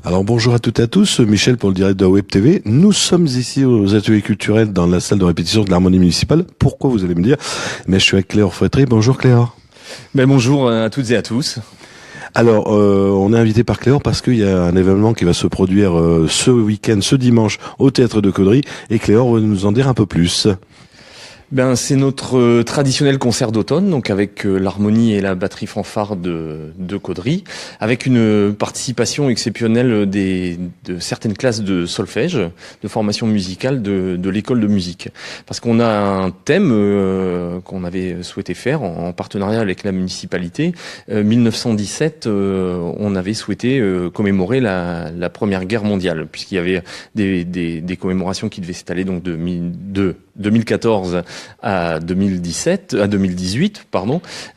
Alors bonjour à toutes et à tous, Michel pour le direct de Web TV. Nous sommes ici aux ateliers culturels dans la salle de répétition de l'Harmonie municipale. Pourquoi vous allez me dire? Mais je suis avec Cléor Fouettery. Bonjour Cléor. Bonjour à toutes et à tous. Alors on est invité par Cléor parce qu'il y a un événement qui va se produire ce week-end, ce dimanche au Théâtre de Caudry. Et Cléor va nous en dire un peu plus. C'est notre traditionnel concert d'automne, donc avec l'harmonie et la batterie fanfare de Caudry, avec une participation exceptionnelle de certaines classes de solfège, de formation musicale de l'école de musique. Parce qu'on a un thème qu'on avait souhaité faire en partenariat avec la municipalité. 1917, on avait souhaité commémorer la Première Guerre mondiale, puisqu'il y avait des commémorations qui devaient s'étaler donc de 2014 à 2018,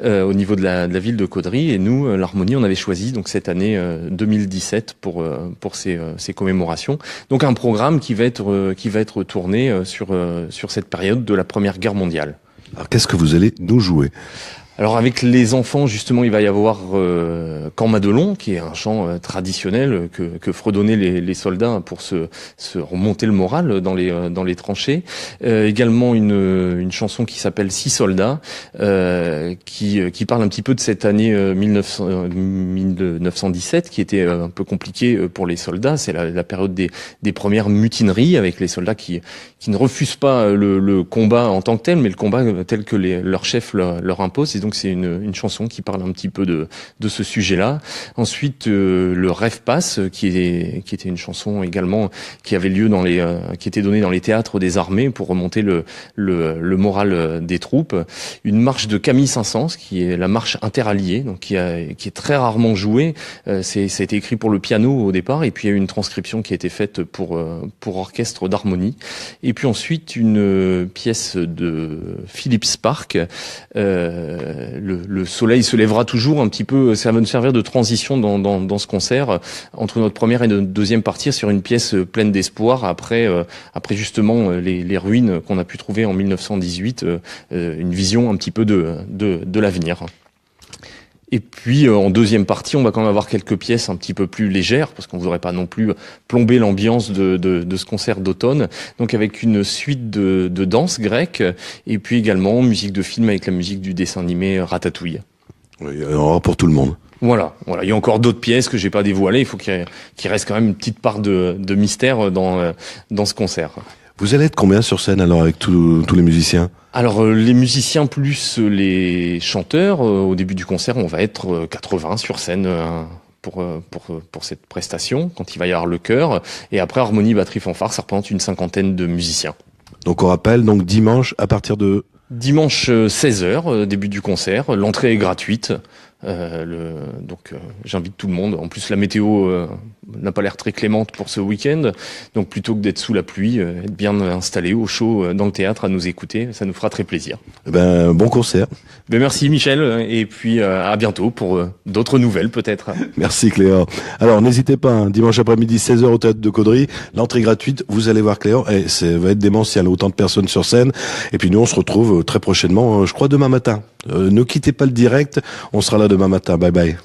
au niveau de la ville de Caudry. Et nous, l'Harmonie, on avait choisi donc cette année 2017 pour ces commémorations. Donc un programme qui va être tourné sur cette période de la Première Guerre mondiale. Alors qu'est-ce que vous allez nous jouer ? Alors avec les enfants, justement, il va y avoir Camp Madelon, qui est un chant traditionnel que fredonnaient les soldats pour se remonter le moral dans les tranchées. Également une chanson qui s'appelle Six soldats, qui parle un petit peu de cette année 1917, qui était un peu compliquée pour les soldats. C'est la période des premières mutineries, avec les soldats qui ne refusent pas le combat en tant que tel, mais le combat tel que leur chef leur impose. Et donc c'est une chanson qui parle un petit peu de ce sujet-là. Ensuite, le Rêve passe, qui était une chanson également qui avait lieu qui était donnée dans les théâtres des armées pour remonter le moral des troupes. Une marche de Camille Saint-Saëns, qui est la marche interalliée, donc qui est très rarement jouée. Ça a été écrit pour le piano au départ, et puis il y a eu une transcription qui a été faite pour orchestre d'harmonie. Et puis ensuite une pièce de Philippe Spark, le soleil se lèvera toujours, un petit peu. Ça va nous servir de transition dans ce concert entre notre première et notre deuxième partie, sur une pièce pleine d'espoir après justement les ruines qu'on a pu trouver en 1918, une vision un petit peu de l'avenir. Et puis en deuxième partie, on va quand même avoir quelques pièces un petit peu plus légères, parce qu'on voudrait pas non plus plomber l'ambiance de ce concert d'automne. Donc avec une suite de danse grecque, et puis également musique de film avec la musique du dessin animé Ratatouille. Oui, il y en aura pour tout le monde. Voilà. Il y a encore d'autres pièces que j'ai pas dévoilées. Il faut qu'il reste quand même une petite part de mystère dans ce concert. Vous allez être combien sur scène alors avec tous les musiciens ? Alors les musiciens plus les chanteurs, au début du concert, on va être 80 sur scène pour cette prestation, quand il va y avoir le chœur. Et après, harmonie, batterie, fanfare, ça représente une 50aine de musiciens. Donc on rappelle, donc dimanche à partir de... Dimanche 16h, début du concert, l'entrée est gratuite. J'invite tout le monde. En plus, la météo n'a pas l'air très clémente pour ce week-end, donc plutôt que d'être sous la pluie, être bien installé au chaud dans le théâtre à nous écouter, ça nous fera très plaisir. Bon concert. Merci Michel, et puis à bientôt pour d'autres nouvelles peut-être. Merci Cléor. Alors n'hésitez pas, dimanche après-midi 16h au Théâtre de Caudry, l'entrée gratuite, vous allez voir Cléor, et ça va être démentiel, autant de personnes sur scène. Et puis nous on se retrouve très prochainement, je crois demain matin. Ne quittez pas le direct, on sera là demain matin. Bye bye.